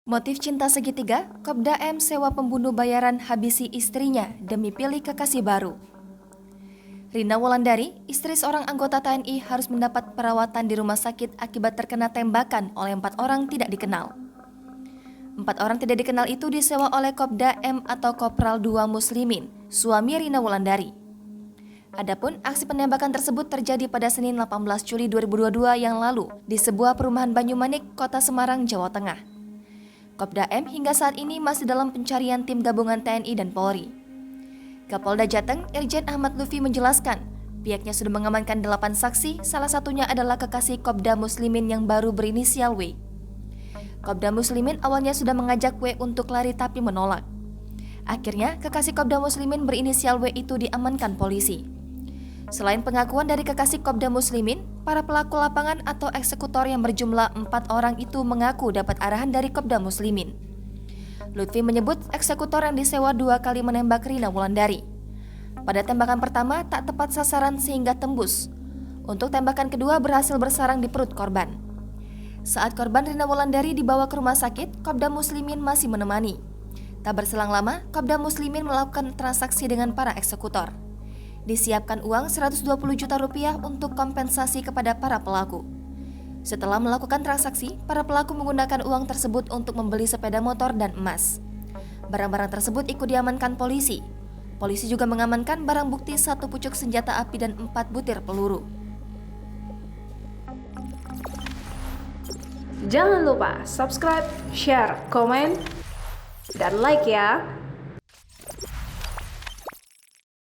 Motif cinta segitiga, Kopda M sewa pembunuh bayaran habisi istrinya demi pilih kekasih baru. Rina Wulandari, istri seorang anggota TNI harus mendapat perawatan di rumah sakit akibat terkena tembakan oleh 4 orang tidak dikenal. 4 orang tidak dikenal itu disewa oleh Kopda M atau Kopral II Muslimin, suami Rina Wulandari. Adapun aksi penembakan tersebut terjadi pada Senin 18 Juli 2022 yang lalu di sebuah perumahan Banyumanik, Kota Semarang, Jawa Tengah. Kopda M hingga saat ini masih dalam pencarian tim gabungan TNI dan Polri. Kapolda Jateng, Irjen Ahmad Lutfi menjelaskan, pihaknya sudah mengamankan 8 saksi, salah satunya adalah kekasih Kopda Muslimin yang baru berinisial W. Kopda Muslimin awalnya sudah mengajak W untuk lari tapi menolak. Akhirnya, kekasih Kopda Muslimin berinisial W itu diamankan polisi. Selain pengakuan dari kekasih Kopda Muslimin, para pelaku lapangan atau eksekutor yang berjumlah 4 orang itu mengaku dapat arahan dari Kopda Muslimin. Lutfi menyebut eksekutor yang disewa 2 kali menembak Rina Wulandari. Pada tembakan pertama tak tepat sasaran sehingga tembus. Untuk tembakan kedua berhasil bersarang di perut korban. Saat korban Rina Wulandari dibawa ke rumah sakit, Kopda Muslimin masih menemani. Tak berselang lama, Kopda Muslimin melakukan transaksi dengan para eksekutor. Disiapkan uang 120 juta rupiah untuk kompensasi kepada para pelaku. Setelah melakukan transaksi, para pelaku menggunakan uang tersebut untuk membeli sepeda motor dan emas. Barang-barang tersebut ikut diamankan polisi. Polisi juga mengamankan barang bukti 1 pucuk senjata api dan 4 butir peluru. Jangan lupa subscribe, share, komen, dan like ya!